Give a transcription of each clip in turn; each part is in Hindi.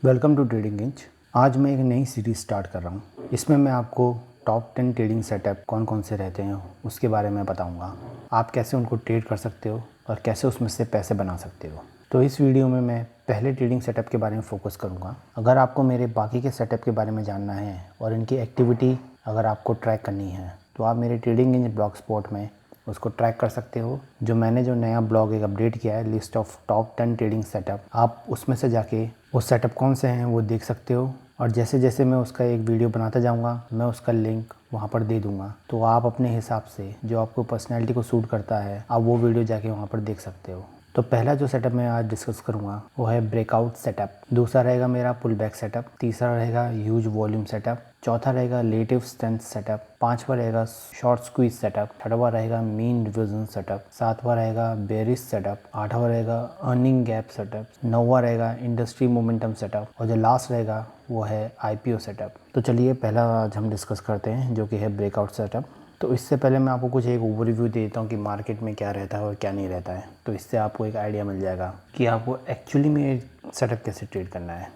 Welcome to trading inch. आज मैं एक नई सीरीज़ स्टार्ट कर रहा हूँ। इसमें मैं आपको टॉप 10 ट्रेडिंग सेटअप कौन कौन से रहते हैं उसके बारे में बताऊँगा। आप कैसे उनको ट्रेड कर सकते हो और कैसे उसमें से पैसे बना सकते हो। तो इस वीडियो में मैं पहले ट्रेडिंग सेटअप के बारे में फ़ोकस करूँगा। अगर आपको मेरे बाकी के सेटअप के बारे में जानना है और इनकी एक्टिविटी अगर आपको ट्रैक करनी है तो आप मेरे ट्रेडिंग इंच ब्लॉग स्पॉट में उसको ट्रैक कर सकते हो। मैंने जो नया ब्लॉग एक अपडेट किया है, list of top 10 trading setup, आप उसमें से जाके वो सेटअप कौन से हैं वो देख सकते हो। और जैसे जैसे मैं उसका एक वीडियो बनाता जाऊंगा मैं उसका लिंक वहाँ पर दे दूंगा, तो आप अपने हिसाब से जो आपको पर्सनैलिटी को सूट करता है आप वो वीडियो जाके वहाँ पर देख सकते हो। तो पहला जो सेटअप मैं आज डिस्कस करूँगा वो है ब्रेकआउट सेटअप। दूसरा रहेगा मेरा पुल बैक सेटअप। तीसरा रहेगा ह्यूज वॉल्यूम सेटअप। चौथा रहेगा रिलेटिव स्ट्रेंथ सेटअप। पांचवा रहेगा शॉर्ट स्क्वीज सेटअप। छठवां रहेगा मीन रिवर्जन सेटअप। सातवां रहेगा बेरिश सेटअप। आठवां रहेगा अर्निंग गैप सेटअप। नौवां रहेगा इंडस्ट्री मोमेंटम सेटअप और जो लास्ट रहेगा वो है आईपीओ सेटअप। तो चलिए पहला आज हम डिस्कस करते हैं जो कि है ब्रेकआउट सेटअप। तो इससे पहले मैं आपको कुछ एक ओवरव्यू देता हूँ कि मार्केट में क्या रहता है और क्या नहीं रहता है, तो इससे आपको एक आइडिया मिल जाएगा कि आपको एक्चुअली में सेटअप कैसे ट्रेड करना है।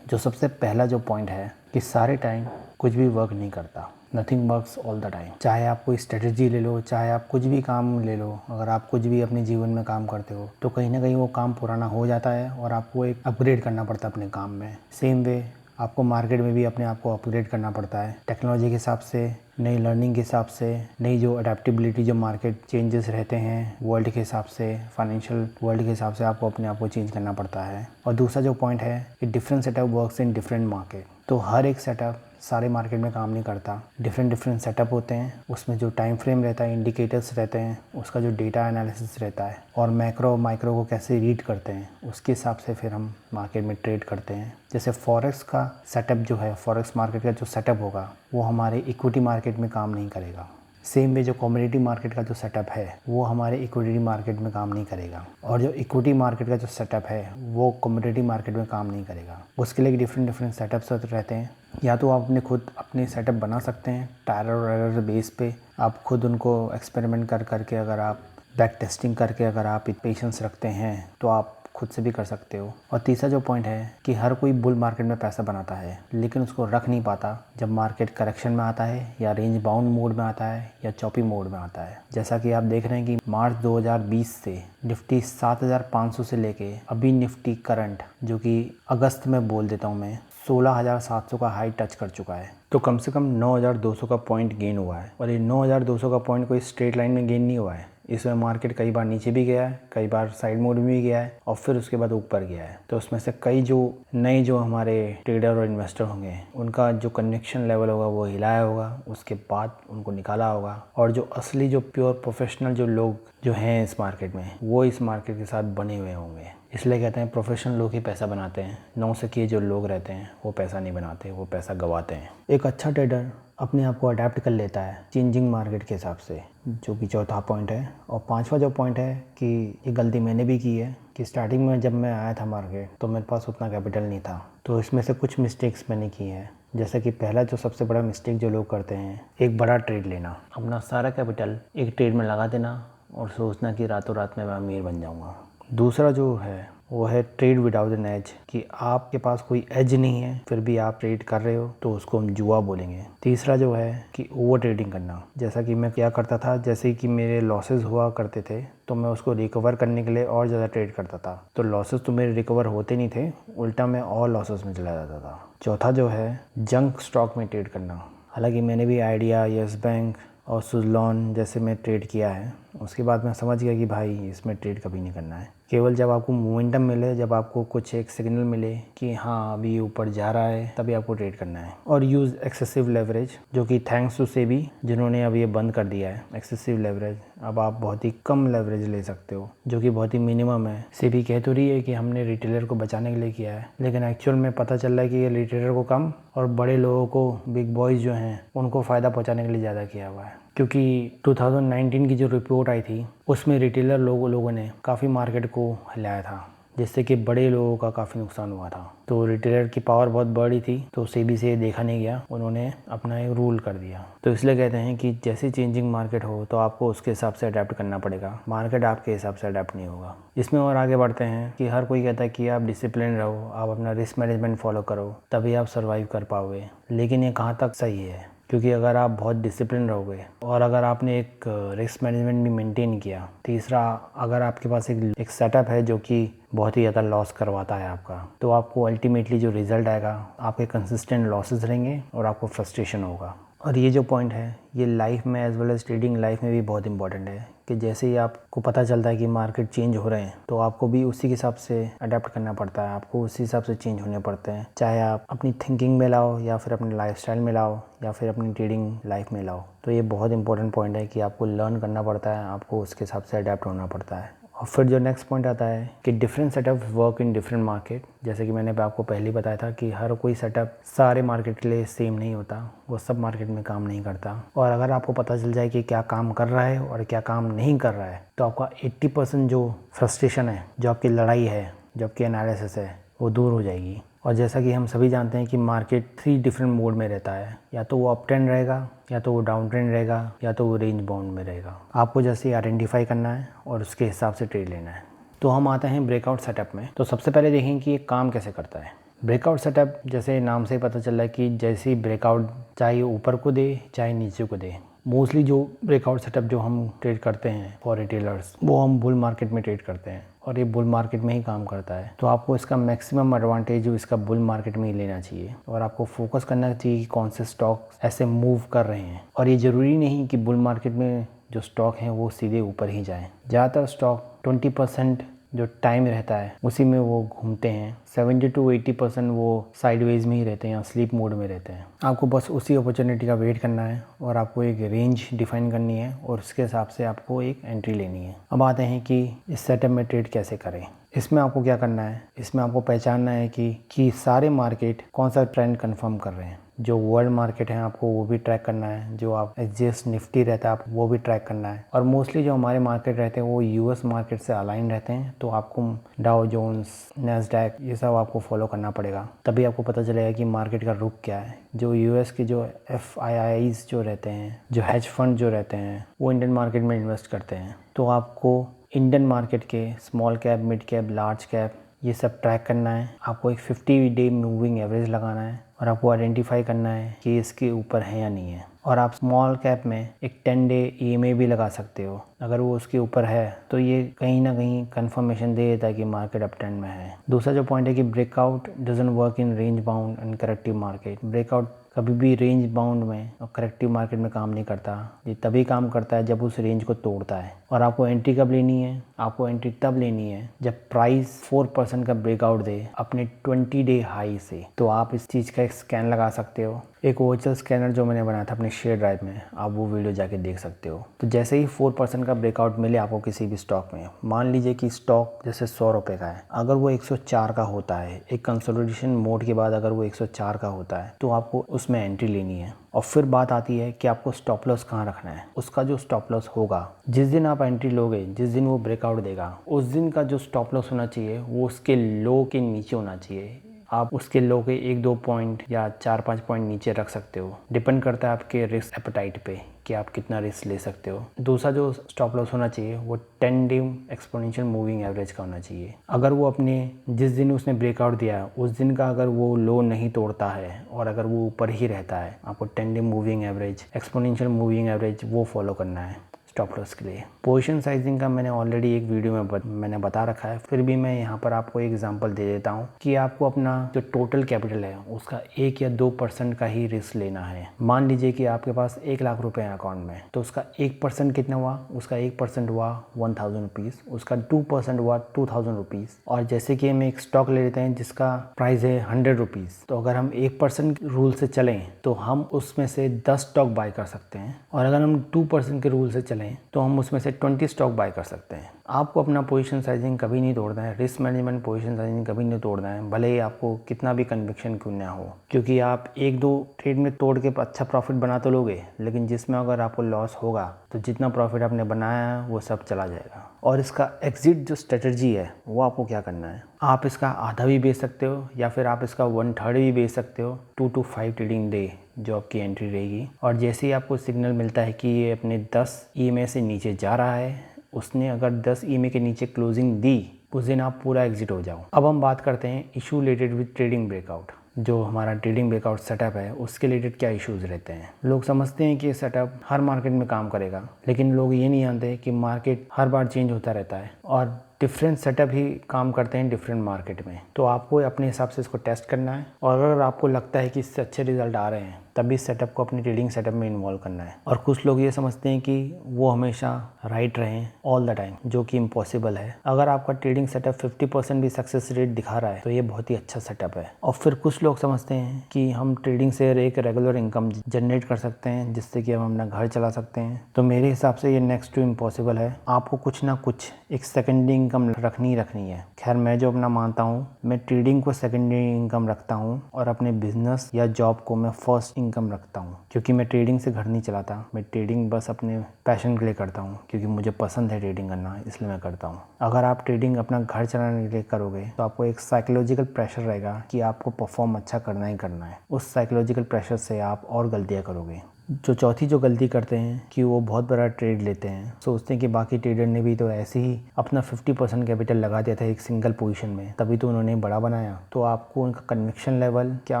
जो सबसे पहला जो पॉइंट है कि सारे टाइम कुछ भी वर्क नहीं करता, nothing works all the time. चाहे आप कोई स्ट्रेटजी ले लो, चाहे आप कुछ भी काम ले लो, अगर आप कुछ भी अपने जीवन में काम करते हो तो कहीं ना कहीं वो काम पुराना हो जाता है और आपको एक अपग्रेड करना पड़ता है अपने काम में। सेम वे आपको मार्केट में भी अपने आप को अपग्रेड करना पड़ता है टेक्नोलॉजी के हिसाब से, नई लर्निंग के हिसाब से, नई जो अडेप्टेबिलिटी, जो मार्केट चेंजेस रहते हैं वर्ल्ड के हिसाब से, फाइनेंशियल वर्ल्ड के हिसाब से आपको अपने आप को चेंज करना पड़ता है। और दूसरा जो पॉइंट है कि different setup works in different market. तो हर एक सेटअप सारे मार्केट में काम नहीं करता, डिफरेंट सेटअप होते हैं। उसमें जो टाइम फ्रेम रहता है, इंडिकेटर्स रहते हैं, उसका जो डेटा एनालिसिस रहता है और मैक्रो माइक्रो को कैसे रीड करते हैं उसके हिसाब से फिर हम मार्केट में ट्रेड करते हैं। जैसे फॉरेक्स का सेटअप जो है, फॉरेक्स मार्केट का जो सेटअप होगा वो हमारे इक्विटी मार्केट में काम नहीं करेगा। सेम वे जो कमोडिटी मार्केट का जो सेटअप है वो हमारे इक्विटी मार्केट में काम नहीं करेगा और जो इक्विटी मार्केट का जो सेटअप है वो कमोडिटी मार्केट में काम नहीं करेगा। उसके लिए डिफरेंट सेटअप्स रहते हैं। या तो आप अपने सेटअप बना सकते हैं ट्रायल और एरर बेस पे। आप खुद उनको एक्सपेरिमेंट करके अगर आप बैक टेस्टिंग करके अगर आप पेशेंस रखते हैं तो आप खुद से भी कर सकते हो। और तीसरा जो पॉइंट है कि हर कोई बुल मार्केट में पैसा बनाता है लेकिन उसको रख नहीं पाता जब मार्केट करेक्शन में आता है या रेंज बाउंड मोड में आता है या चॉपी मोड में आता है। जैसा कि आप देख रहे हैं कि मार्च 2020 से निफ्टी 7500 से लेके अभी निफ्टी करंट जो कि अगस्त में बोल देता हूँ मैं 16,700 का हाई टच कर चुका है। तो कम से कम 9,200 का पॉइंट गेन हुआ है और ये 9,200 का पॉइंट कोई स्ट्रेट लाइन में गेन नहीं हुआ है। इसमें मार्केट कई बार नीचे भी गया है, कई बार साइड मोड में भी गया है और फिर उसके बाद ऊपर गया है। तो उसमें से कई जो नए जो हमारे ट्रेडर और इन्वेस्टर होंगे उनका जो कन्विक्शन लेवल होगा वो हिलाया होगा, उसके बाद उनको निकाला होगा। और जो असली जो प्योर प्रोफेशनल जो लोग जो हैं इस मार्केट में वो इस मार्केट के साथ बने हुए होंगे। इसलिए कहते हैं प्रोफेशनल लोग ही पैसा बनाते हैं, नौसिखिए जो लोग रहते हैं वो पैसा नहीं बनाते, वो पैसा गंवाते हैं। एक अच्छा ट्रेडर अपने आप को अडेप्ट कर लेता है चेंजिंग मार्केट के हिसाब से, जो कि चौथा पॉइंट है। और पांचवा जो पॉइंट है कि ये गलती मैंने भी की है कि स्टार्टिंग में जब मैं आया था मार्केट तो मेरे पास उतना कैपिटल नहीं था, तो इसमें से कुछ मिस्टेक्स मैंने की है। जैसे कि पहला जो सबसे बड़ा मिस्टेक जो लोग करते हैं, एक बड़ा ट्रेड लेना, अपना सारा कैपिटल एक ट्रेड में लगा देना और सोचना कि रातों रात में मैं अमीर बन जाऊँगा। दूसरा जो है वो है ट्रेड विदाउट एन एज, कि आपके पास कोई एज नहीं है फिर भी आप ट्रेड कर रहे हो तो उसको हम जुआ बोलेंगे। तीसरा जो है कि ओवर ट्रेडिंग करना, जैसा कि मैं क्या करता था, जैसे कि मेरे लॉसेस हुआ करते थे तो मैं उसको रिकवर करने के लिए और ज़्यादा ट्रेड करता था, तो लॉसेस तो मेरे रिकवर होते नहीं थे, उल्टा मैं और लॉसेस में चला जाता था। चौथा जो है जंक स्टॉक में ट्रेड करना। हालांकि मैंने भी आइडिया, यस बैंक और सुज़लॉन जैसे में ट्रेड किया है, उसके बाद मैं समझ गया कि भाई इसमें ट्रेड कभी नहीं करना है। केवल जब आपको मोमेंटम मिले, जब आपको कुछ एक सिग्नल मिले कि हाँ अभी ऊपर जा रहा है, तभी आपको ट्रेड करना है। और यूज़ एक्सेसिव लेवरेज, जो कि थैंक्स टू सेबी जिन्होंने अब ये बंद कर दिया है एक्सेसिव लेवरेज। अब आप बहुत ही कम लेवरेज ले सकते हो जो कि बहुत ही मिनिमम है। सेबी कह तो रही है कि हमने रिटेलर को बचाने के लिए किया है, लेकिन एक्चुअल में पता चल रहा है कि ये रिटेलर को कम और बड़े लोगों को, बिग बॉयज़ जो हैं, उनको फ़ायदा पहुँचाने के लिए ज़्यादा किया हुआ है। क्योंकि 2019 की जो रिपोर्ट आई थी उसमें रिटेलर लोगों ने काफ़ी मार्केट को हिलाया था, जिससे कि बड़े लोगों का काफ़ी नुकसान हुआ था। तो रिटेलर की पावर बहुत बड़ी थी, तो सेबी से देखा नहीं गया, उन्होंने अपना एक रूल कर दिया। तो इसलिए कहते हैं कि जैसी चेंजिंग मार्केट हो तो आपको उसके हिसाब से अडेप्ट करना पड़ेगा, मार्केट आपके हिसाब से अडेप्ट नहीं होगा। इसमें और आगे बढ़ते हैं कि हर कोई कहता है कि आप डिसिप्लिन रहो, आप अपना रिस्क मैनेजमेंट फॉलो करो, तभी आप सर्वाइव कर पाओगे। लेकिन ये कहाँ तक सही है? क्योंकि अगर आप बहुत डिसिप्लिन रहोगे और अगर आपने एक रिस्क मैनेजमेंट भी मेंटेन किया, तीसरा अगर आपके पास एक सेटअप है जो कि बहुत ही ज़्यादा लॉस करवाता है आपका, तो आपको अल्टीमेटली जो रिज़ल्ट आएगा, आपके कंसिस्टेंट लॉसेस रहेंगे और आपको फ्रस्ट्रेशन होगा। और ये जो पॉइंट है ये लाइफ में as well as trading life में भी बहुत इंपॉर्टेंट है कि जैसे ही आपको पता चलता है कि मार्केट चेंज हो रहे हैं तो आपको भी उसी के हिसाब से अडेप्ट करना पड़ता है, आपको उसी हिसाब से चेंज होने पड़ते हैं। चाहे आप अपनी थिंकिंग में लाओ या फिर अपने लाइफस्टाइल में लाओ या फिर अपनी ट्रेडिंग लाइफ में लाओ। तो ये बहुत इंपॉर्टेंट पॉइंट है कि आपको लर्न करना पड़ता है, आपको उसके हिसाब से अडेप्ट होना पड़ता है। और फिर जो नेक्स्ट पॉइंट आता है कि different setup work in different market. जैसे कि मैंने आपको पहले ही बताया था कि हर कोई सेटअप सारे मार्केट के लिए सेम नहीं होता, वो सब मार्केट में काम नहीं करता। और अगर आपको पता चल जाए कि क्या काम कर रहा है और क्या काम नहीं कर रहा है, तो आपका 80% जो फ्रस्ट्रेशन है, जो आपकी लड़ाई है, जो आपकी एनालिसिस है, वो दूर हो जाएगी। और जैसा कि हम सभी जानते हैं कि मार्केट 3 डिफरेंट मोड में रहता है, या तो वो अप ट्रेंड रहेगा, या तो वो डाउन ट्रेंड रहेगा, या तो वो रेंज बाउंड में रहेगा। आपको जैसे आइडेंटिफाई करना है और उसके हिसाब से ट्रेड लेना है। तो हम आते हैं ब्रेकआउट सेटअप में। तो सबसे पहले देखें कि ये काम कैसे करता है। ब्रेकआउट सेटअप जैसे नाम से ही पता चल रहा है कि जैसे ही ब्रेकआउट चाहे ऊपर को दे चाहे नीचे को दे, मोस्टली जो ब्रेकआउट सेटअप जो हम ट्रेड करते हैं फॉर रिटेलर्स, वो हम बुल मार्केट में ट्रेड करते हैं और ये बुल मार्केट में ही काम करता है। तो आपको इसका मैक्सिमम एडवांटेज जो इसका बुल मार्केट में ही लेना चाहिए और आपको फोकस करना चाहिए कि कौन से स्टॉक ऐसे मूव कर रहे हैं। और ये ज़रूरी नहीं कि बुल मार्केट में जो स्टॉक हैं वो सीधे ऊपर ही जाएं। ज़्यादातर स्टॉक 20% जो टाइम रहता है उसी में वो घूमते हैं, 70 to 80% वो साइडवेज में ही रहते हैं या स्लीप मोड में रहते हैं। आपको बस उसी अपॉर्चुनिटी का वेट करना है और आपको एक रेंज डिफाइन करनी है और उसके हिसाब से आपको एक एंट्री लेनी है। अब आते हैं कि इस सेटअप में ट्रेड कैसे करें। इसमें आपको क्या करना है, इसमें आपको पहचानना है कि सारे मार्केट कौन सा ट्रेंड कंफर्म कर रहे हैं। जो वर्ल्ड मार्केट है आपको वो भी ट्रैक करना है, जो आप एसजीएक्स निफ्टी रहता है आप वो भी ट्रैक करना है। और मोस्टली जो हमारे मार्केट रहते हैं वो यूएस मार्केट से अलाइन रहते हैं, तो आपको डाउ जोन्स, नैस्डैक, ये सब आपको फॉलो करना पड़ेगा, तभी आपको पता चलेगा कि मार्केट का रुख क्या है। जो यूएस के जो FIIs जो रहते हैं, जो हेज फंड जो रहते हैं, वो इंडियन मार्केट में इन्वेस्ट करते हैं। तो आपको इंडियन मार्केट के small cap, mid cap, large cap ये सब ट्रैक करना है। आपको एक 50 डे मूविंग एवरेज लगाना है और आपको आइडेंटिफाई करना है कि इसके ऊपर है या नहीं है। और आप स्मॉल कैप में एक 10 डे EMA भी लगा सकते हो। अगर वो उसके ऊपर है तो ये कहीं ना कहीं कंफर्मेशन दे देता है कि मार्केट अप ट्रेंड में है। दूसरा जो पॉइंट है कि breakout doesn't work in range bound and corrective market. Breakout कभी भी रेंज बाउंड में और करेक्टिव मार्केट में काम नहीं करता। ये तभी काम करता है जब उस रेंज को तोड़ता है। और आपको एंट्री कब लेनी है? आपको एंट्री तब लेनी है जब प्राइस 4% का ब्रेकआउट दे अपने 20 डे हाई से। तो आप इस चीज़ का एक स्कैन लगा सकते हो, एक वर्चुअल स्कैनर जो मैंने बनाया था अपने शेयर ड्राइव में, आप वो वीडियो जाके देख सकते हो। तो जैसे ही 4% का ब्रेकआउट मिले आपको किसी भी स्टॉक में, मान लीजिए कि स्टॉक जैसे 100 रुपये का है, अगर वो 104 का होता है, एक कंसोलिडेशन मोड के बाद अगर वो 104 का होता है तो आपको उसमें एंट्री लेनी है। और फिर बात आती है कि आपको स्टॉप लॉस कहाँ रखना है। उसका जो स्टॉप लॉस होगा, जिस दिन आप एंट्री लोगे, जिस दिन वो ब्रेकआउट देगा, उस दिन का जो स्टॉप लॉस होना चाहिए वो उसके लो के नीचे होना चाहिए। आप उसके लो के 1-2 पॉइंट या 4-5 पॉइंट नीचे रख सकते हो, डिपेंड करता है आपके रिस्क एपेटाइट पे कि आप कितना रिस्क ले सकते हो। दूसरा जो स्टॉप लॉस होना चाहिए वो 10 डे एक्सपोनेंशियल मूविंग एवरेज का होना चाहिए। अगर वो अपने जिस दिन उसने ब्रेकआउट दिया उस दिन का अगर वो लो नहीं तोड़ता है और अगर वो ऊपर ही रहता है, आपको 10 day moving average, exponential moving average वो फॉलो करना है स्टॉप लॉस के लिए। पोजीशन साइजिंग का मैंने ऑलरेडी एक वीडियो में मैंने बता रखा है, फिर भी मैं यहाँ पर आपको एक एग्जांपल दे देता हूँ कि आपको अपना जो टोटल कैपिटल है उसका 1 या 2% का ही रिस्क लेना है। मान लीजिए कि आपके पास 1 लाख रुपए है अकाउंट में, तो उसका 1% कितना हुआ? उसका 1% हुआ 1000 रुपीज़, उसका 2% हुआ 2000 रुपीज़। और जैसे कि हम एक स्टॉक ले लेते हैं जिसका प्राइस है 100 रुपीज़, तो अगर हम 1% रूल से चलें तो हम उसमें से 10 स्टॉक बाय कर सकते हैं। और अगर हम 2% के रूल से चलें लें तो हम उसमें से 20 स्टॉक बाय कर सकते हैं। आपको अपना पोजीशन साइजिंग कभी नहीं तोड़ना है, रिस्क मैनेजमेंट पोजीशन साइजिंग कभी नहीं तोड़ना है, भले ही आपको कितना भी कन्विक्शन क्यों ना हो। क्योंकि आप 1-2 ट्रेड में तोड़ के अच्छा प्रॉफिट बना तो लोगे, लेकिन जिसमें अगर आपको लॉस होगा तो जितना प्रॉफिट आपने बनाया है वो सब चला जाएगा। और इसका एग्जिट जो स्ट्रेटजी है वो आपको क्या करना है, आप इसका आधा भी बेच सकते हो या फिर आप इसका 1/3 भी बेच सकते हो। 2 to 5 ट्रेडिंग डे जो आपकी एंट्री रहेगी, और जैसे ही आपको सिग्नल मिलता है कि ये अपने 10 EMA से नीचे जा रहा है, उसने अगर 10 EMA के नीचे क्लोजिंग दी, उस दिन आप पूरा एग्जिट हो जाओ। अब हम बात करते हैं issue related with trading breakout. जो हमारा ट्रेडिंग ब्रेकआउट सेटअप है उसके रिलेटेड क्या इश्यूज़ रहते हैं। लोग समझते हैं कि ये सेटअप हर मार्केट में काम करेगा, लेकिन लोग ये नहीं जानते कि मार्केट हर बार चेंज होता रहता है और डिफरेंट सेटअप ही काम करते हैं डिफरेंट मार्केट में। तो आपको अपने हिसाब से इसको टेस्ट करना है, और अगर आपको लगता है कि इससे अच्छे रिजल्ट आ रहे हैं तभी इस सेटअप को अपनी ट्रेडिंग सेटअप में इन्वॉल्व करना है। और कुछ लोग ये समझते हैं कि वो हमेशा राइट रहें ऑल द टाइम, जो कि इम्पॉसिबल है। अगर आपका ट्रेडिंग सेटअप 50% भी सक्सेस रेट दिखा रहा है तो ये बहुत ही अच्छा सेटअप है। और फिर कुछ लोग समझते हैं कि हम ट्रेडिंग से एक रेगुलर इनकम जनरेट कर सकते हैं जिससे कि हम अपना घर चला सकते हैं। तो मेरे हिसाब से ये नेक्स्ट टू इम्पॉसिबल है। आपको कुछ ना कुछ एक सेकेंडरी इनकम रखनी है। खैर, मैं जो अपना मानता हूँ, मैं ट्रेडिंग को सेकेंडरी इनकम रखता हूँ और अपने बिजनेस या जॉब को मैं फर्स्ट इनकम रखता हूँ। क्योंकि मैं ट्रेडिंग से घर नहीं चलाता, मैं ट्रेडिंग बस अपने पैशन के लिए करता हूँ, क्योंकि मुझे पसंद है ट्रेडिंग करना, इसलिए मैं करता हूँ। अगर आप ट्रेडिंग अपना घर चलाने के लिए करोगे तो आपको एक साइकोलॉजिकल प्रेशर रहेगा कि आपको परफॉर्म अच्छा करना ही करना है। उस साइकोलॉजिकल प्रेशर से आप और गलतियाँ करोगे। चौथी जो गलती करते हैं कि वो बहुत बड़ा ट्रेड लेते हैं, सोचते हैं कि बाकी ट्रेडर ने भी तो ऐसे ही अपना 50% कैपिटल लगा दिया था एक सिंगल पोजीशन में, तभी तो उन्होंने बड़ा बनाया। तो आपको उनका कन्विक्शन लेवल, क्या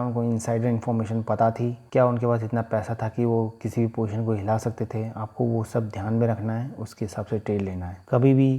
उनको इनसाइडर इन्फॉर्मेशन पता थी, क्या उनके पास इतना पैसा था कि वो किसी भी पोजीशन को हिला सकते थे, आपको वो सब ध्यान में रखना है, उसके हिसाब से ट्रेड लेना है। कभी भी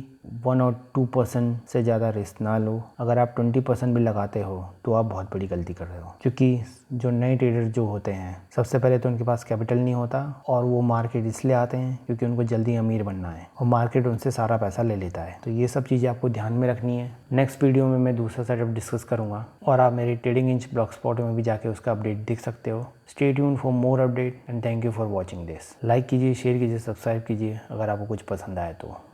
1 और 2% से ज़्यादा रिस्क ना लो। अगर आप 20% भी लगाते हो तो आप बहुत बड़ी गलती कर रहे हो। क्योंकि जो नए ट्रेडर जो होते हैं, सबसे पहले तो उनके पास कैपिटल नहीं होता, और वो मार्केट इसलिए आते हैं क्योंकि उनको जल्दी अमीर बनना है, और मार्केट उनसे सारा पैसा ले लेता है। तो ये सब चीज़ें आपको ध्यान में रखनी है। नेक्स्ट वीडियो में मैं दूसरा सेटअप डिस्कस करूँगा, और आप मेरी ट्रेडिंग इंच ब्लॉग स्पॉट में भी जाके उसका अपडेट देख सकते हो। Stay tuned for more update and thank you for watching this. Like कीजिए, शेयर कीजिए, सब्सक्राइब कीजिए अगर आपको कुछ पसंद आए तो।